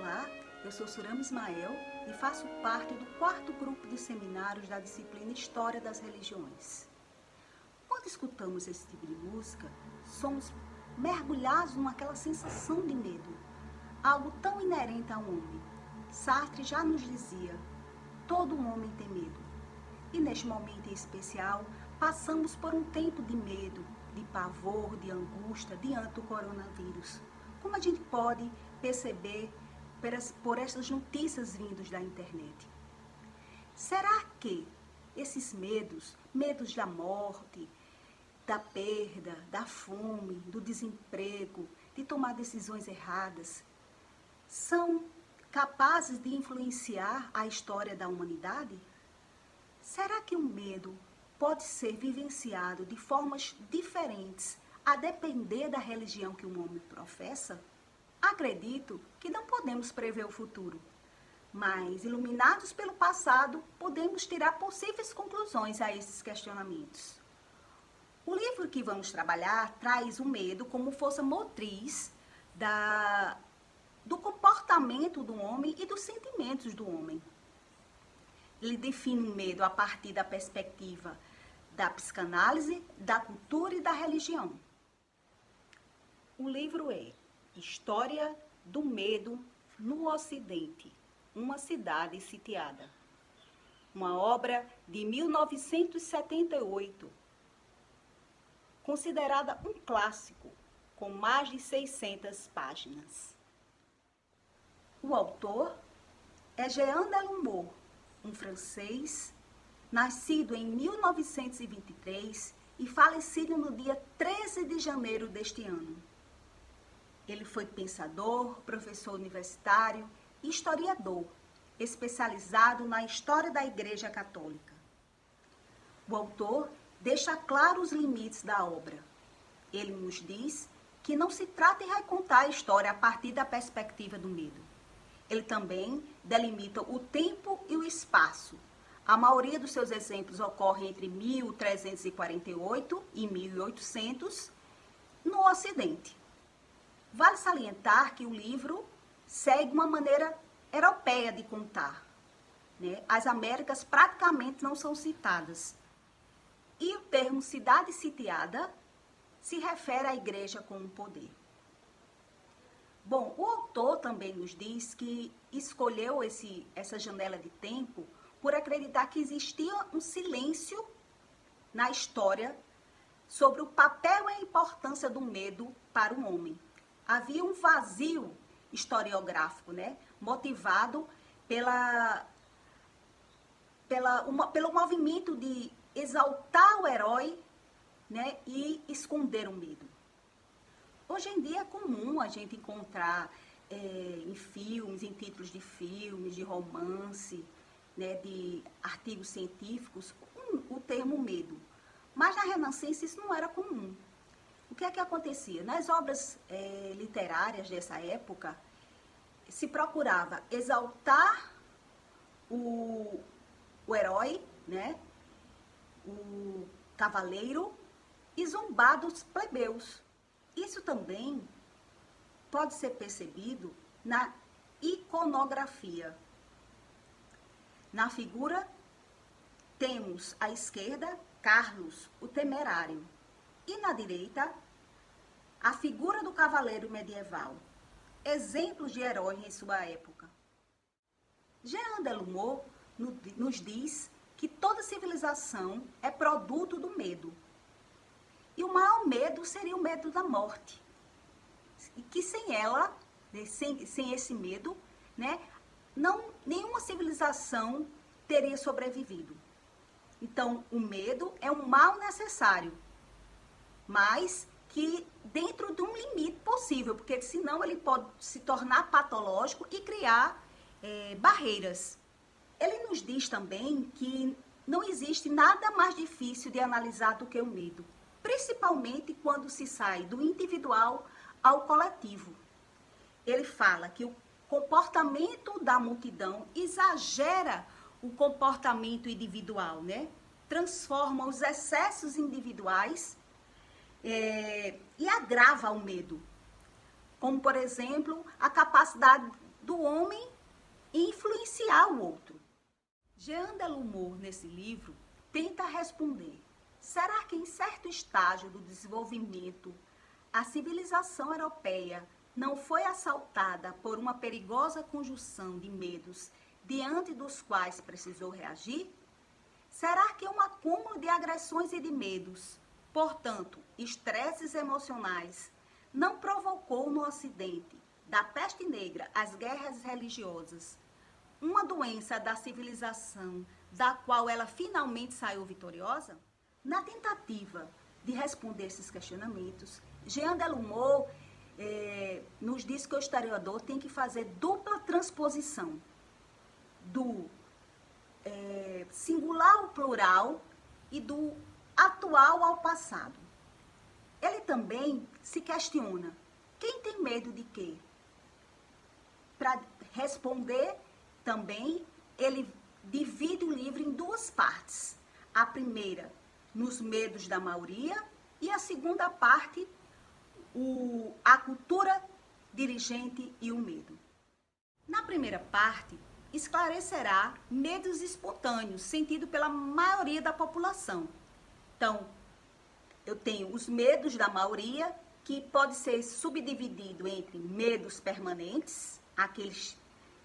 Olá, eu sou Surama Ismael e faço parte do 4º grupo de seminários da disciplina História das Religiões. Quando escutamos esse tipo de música, somos mergulhados naquela sensação de medo, algo tão inerente ao homem. Sartre já nos dizia, todo homem tem medo. E neste momento em especial, passamos por um tempo de medo, de pavor, de angústia diante do coronavírus. Como a gente pode perceber por essas notícias vindas da internet? Será que esses medos da morte, da perda, da fome, do desemprego, de tomar decisões erradas, são capazes de influenciar a história da humanidade? Será que o medo pode ser vivenciado de formas diferentes a depender da religião que um homem professa? Acredito que não podemos prever o futuro, mas, iluminados pelo passado, podemos tirar possíveis conclusões a esses questionamentos. O livro que vamos trabalhar traz o medo como força motriz do comportamento do homem e dos sentimentos do homem. Ele define o medo a partir da perspectiva da psicanálise, da cultura e da religião. O livro é História do Medo no Ocidente, uma cidade sitiada. Uma obra de 1978, considerada um clássico, com mais de 600 páginas. O autor é Jean Delumeau, um francês, nascido em 1923 e falecido no dia 13 de janeiro deste ano. Ele foi pensador, professor universitário e historiador, especializado na história da Igreja Católica. O autor deixa claro os limites da obra. Ele nos diz que não se trata de recontar a história a partir da perspectiva do medo. Ele também delimita o tempo e o espaço. A maioria dos seus exemplos ocorre entre 1348 e 1800 no Ocidente. Vale salientar que o livro segue uma maneira europeia de contar, né? As Américas praticamente não são citadas. E o termo cidade sitiada se refere à igreja como poder. Bom, o autor também nos diz que escolheu essa janela de tempo por acreditar que existia um silêncio na história sobre o papel e a importância do medo para o homem. Havia um vazio historiográfico, né, motivado pelo movimento de exaltar o herói, né, e esconder o medo. Hoje em dia é comum a gente encontrar em filmes, em títulos de filmes, de romance, né, de artigos científicos, o termo medo. Mas na Renascença isso não era comum. O que é que acontecia? Nas obras literárias dessa época, se procurava exaltar o herói, né, o cavaleiro, e zombar dos plebeus. Isso também pode ser percebido na iconografia. Na figura, temos à esquerda Carlos, o temerário, e na direita, a figura do cavaleiro medieval, exemplos de heróis em sua época. Jean Delumeau nos diz que toda civilização é produto do medo. E o maior medo seria o medo da morte. E que sem ela, sem esse medo, né, nenhuma civilização teria sobrevivido. Então, o medo é um mal necessário, mas que dentro de um limite possível, porque senão ele pode se tornar patológico e criar barreiras. Ele nos diz também que não existe nada mais difícil de analisar do que o medo, principalmente quando se sai do individual ao coletivo. Ele fala que o comportamento da multidão exagera o comportamento individual, né? Transforma os excessos individuais e agrava o medo. Como, por exemplo, a capacidade do homem influenciar o outro. Jean Delumeau, nesse livro, tenta responder: será que em certo estágio do desenvolvimento a civilização europeia não foi assaltada por uma perigosa conjunção de medos diante dos quais precisou reagir? Será que um acúmulo de agressões e de medos, portanto, estresses emocionais, não provocou no Ocidente, da peste negra às guerras religiosas, uma doença da civilização da qual ela finalmente saiu vitoriosa? Na tentativa de responder esses questionamentos, Jean Delumeau nos diz que o historiador tem que fazer dupla transposição do singular ao plural e do atual ao passado. Ele também se questiona: quem tem medo de quê? Para responder, também, ele divide o livro em duas partes. A primeira, nos medos da maioria, e a segunda parte, a cultura dirigente e o medo. Na primeira parte, esclarecerá medos espontâneos, sentidos pela maioria da população. Então, eu tenho os medos da maioria, que pode ser subdividido entre medos permanentes, aqueles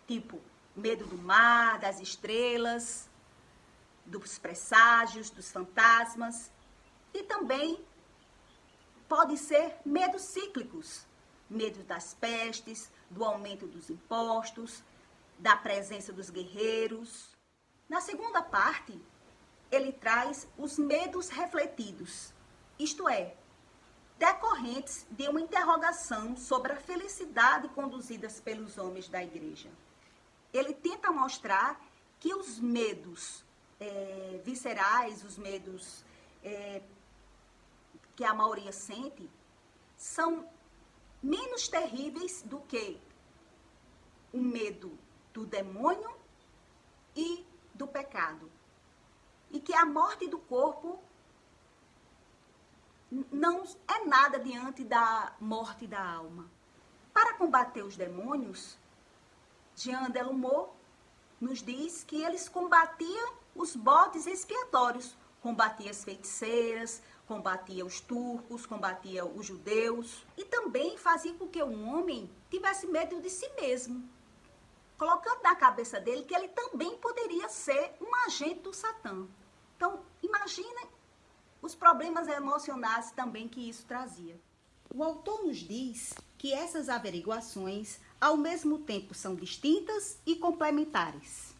tipo medo do mar, das estrelas, dos presságios, dos fantasmas, e também pode ser medos cíclicos, medo das pestes, do aumento dos impostos, da presença dos guerreiros. Na segunda parte, ele traz os medos refletidos, isto é, decorrentes de uma interrogação sobre a felicidade conduzidas pelos homens da igreja. Ele tenta mostrar que os medos viscerais, os medos que a maioria sente, são menos terríveis do que o medo do demônio e do pecado. E que a morte do corpo não é nada diante da morte da alma. Para combater os demônios, Jean Delumeau nos diz que eles combatiam os bodes expiatórios, combatia as feiticeiras, combatia os turcos, combatia os judeus, e também fazia com que o homem tivesse medo de si mesmo, colocando na cabeça dele que ele também poderia ser um agente do Satã. Então, imagina os problemas emocionais também que isso trazia. O autor nos diz que essas averiguações, ao mesmo tempo, são distintas e complementares.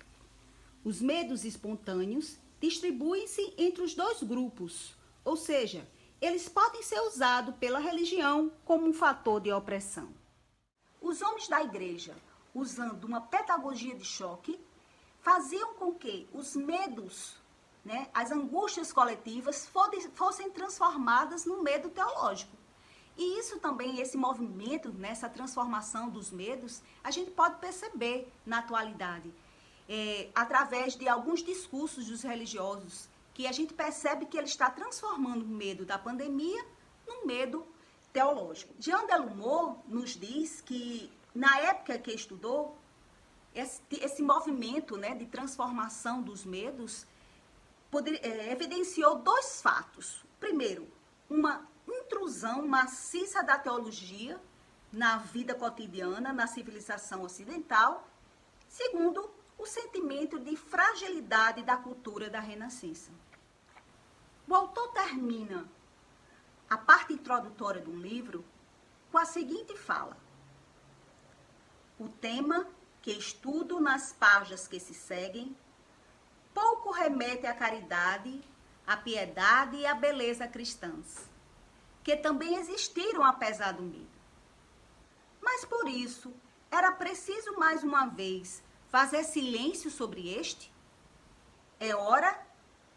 Os medos espontâneos distribuem-se entre os dois grupos, ou seja, eles podem ser usados pela religião como um fator de opressão. Os homens da igreja, usando uma pedagogia de choque, faziam com que os medos, as angústias coletivas fossem transformadas no medo teológico. E isso também, esse movimento, essa transformação dos medos, a gente pode perceber na atualidade, através de alguns discursos dos religiosos, que a gente percebe que ele está transformando o medo da pandemia num medo teológico. Jean Delumeau nos diz que, na época que estudou, esse movimento de transformação dos medos evidenciou dois fatos. Primeiro, uma intrusão maciça da teologia na vida cotidiana, na civilização ocidental. Segundo, o sentimento de fragilidade da cultura da Renascença. O autor termina a parte introdutória do livro com a seguinte fala: o tema que estudo nas páginas que se seguem pouco remete à caridade, à piedade e à beleza cristãs, que também existiram apesar do medo. Mas por isso, era preciso mais uma vez fazer silêncio sobre este? É hora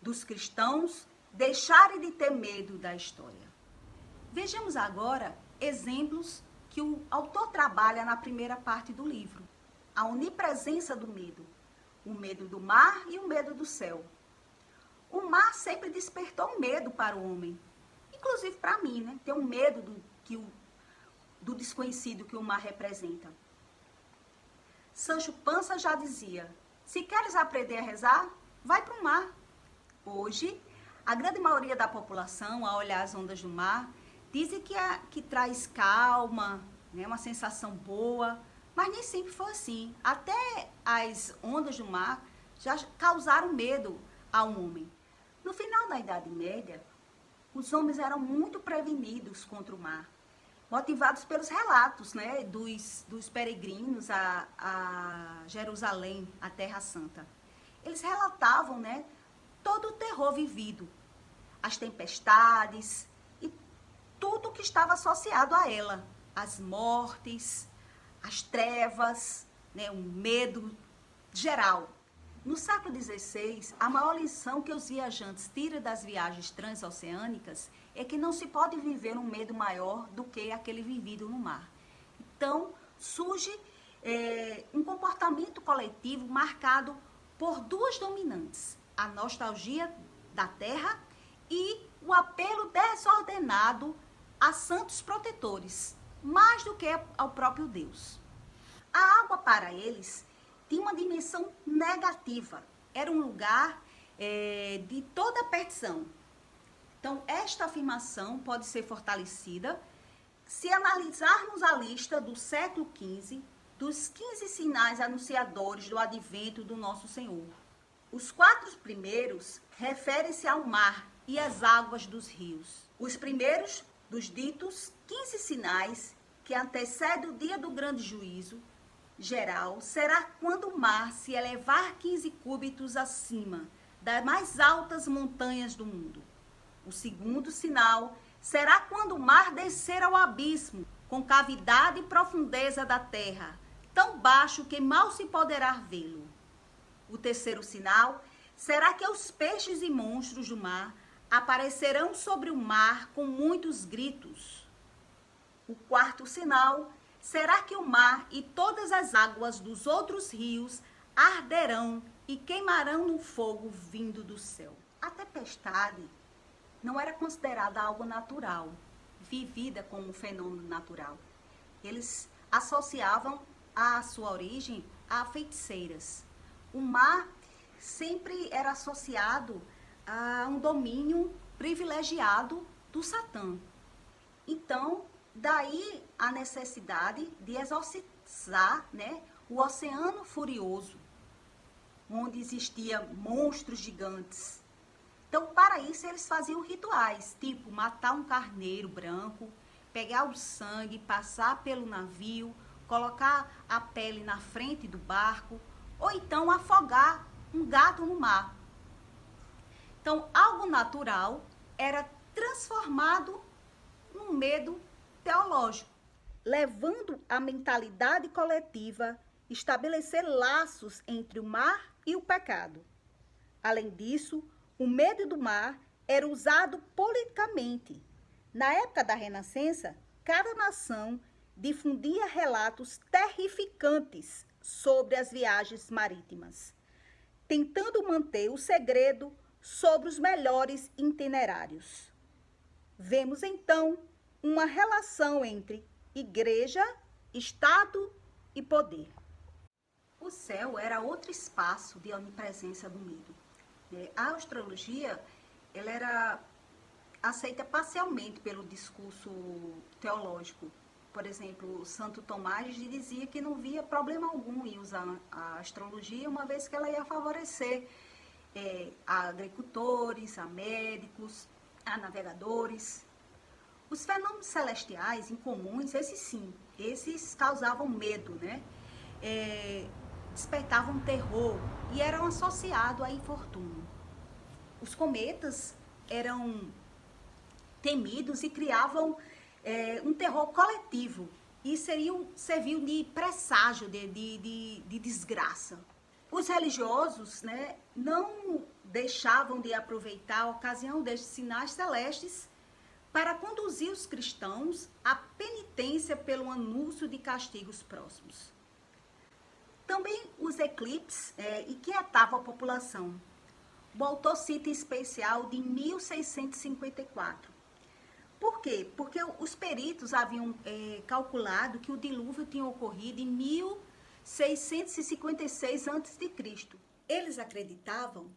dos cristãos deixarem de ter medo da história. Vejamos agora exemplos que o autor trabalha na primeira parte do livro. A onipresença do medo. O medo do mar e o medo do céu. O mar sempre despertou medo para o homem. Inclusive para mim, ter um medo do desconhecido que o mar representa. Sancho Panza já dizia: se queres aprender a rezar, vai para o mar. Hoje, a grande maioria da população, ao olhar as ondas do mar, dizem que traz calma, né, uma sensação boa, mas nem sempre foi assim. Até as ondas do mar já causaram medo ao homem. No final da Idade Média, os homens eram muito prevenidos contra o mar, motivados pelos relatos, né, dos peregrinos a Jerusalém, a Terra Santa. Eles relatavam, né, todo o terror vivido, as tempestades e tudo que estava associado a ela, as mortes, as trevas, né, o medo geral. No século XVI, a maior lição que os viajantes tiram das viagens transoceânicas é que não se pode viver um medo maior do que aquele vivido no mar. Então, surge um comportamento coletivo marcado por duas dominantes: a nostalgia da terra e o apelo desordenado a santos protetores, mais do que ao próprio Deus. A água para eles tinha uma dimensão negativa, era um lugar de toda perdição. Então, esta afirmação pode ser fortalecida se analisarmos a lista do século XV dos 15 sinais anunciadores do advento do nosso Senhor. Os 4 primeiros referem-se ao mar e às águas dos rios. Os primeiros dos ditos 15 sinais que antecedem o dia do grande juízo geral será quando o mar se elevar 15 cúbitos acima das mais altas montanhas do mundo. O segundo sinal será quando o mar descer ao abismo, com cavidade e profundeza da terra, tão baixo que mal se poderá vê-lo. O terceiro sinal será que os peixes e monstros do mar aparecerão sobre o mar com muitos gritos. O quarto sinal será que o mar e todas as águas dos outros rios arderão e queimarão no fogo vindo do céu. A tempestade não era considerada algo natural, vivida como um fenômeno natural. Eles associavam a sua origem a feiticeiras. O mar sempre era associado a um domínio privilegiado do Satã. Então, daí a necessidade de exorcizar, né, o oceano furioso, onde existiam monstros gigantes. Então, para isso, eles faziam rituais, tipo matar um carneiro branco, pegar o sangue, passar pelo navio, colocar a pele na frente do barco, ou então afogar um gato no mar. Então, algo natural era transformado num medo teológico, levando a mentalidade coletiva a estabelecer laços entre o mar e o pecado. Além disso, o medo do mar era usado politicamente. Na época da Renascença, cada nação difundia relatos terrificantes sobre as viagens marítimas, tentando manter o segredo sobre os melhores itinerários. Vemos então uma relação entre igreja, Estado e poder. O céu era outro espaço de onipresença do medo. A astrologia, ela era aceita parcialmente pelo discurso teológico. Por exemplo, Santo Tomás dizia que não via problema algum em usar a astrologia, uma vez que ela ia favorecer a agricultores, a médicos, a navegadores. Os fenômenos celestiais incomuns, esses sim, esses causavam medo, né? Despertavam terror e eram associados a infortúnio. Os cometas eram temidos e criavam um terror coletivo e serviam de presságio de desgraça. Os religiosos, né, não deixavam de aproveitar a ocasião destes sinais celestes para conduzir os cristãos à penitência pelo anúncio de castigos próximos. Também os eclipses inquietavam a população. O autor cita em especial de 1654. Por quê? Porque os peritos haviam calculado que o dilúvio tinha ocorrido em 656 a.C. Eles acreditavam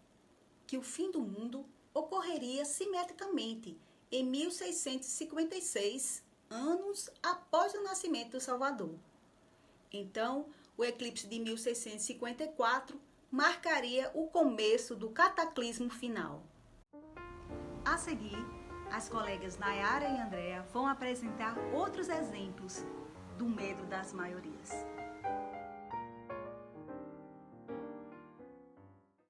que o fim do mundo ocorreria simetricamente em 1656, anos após o nascimento do Salvador. Então, o eclipse de 1654 marcaria o começo do cataclismo final. A seguir, as colegas Nayara e Andrea vão apresentar outros exemplos do medo das maiorias.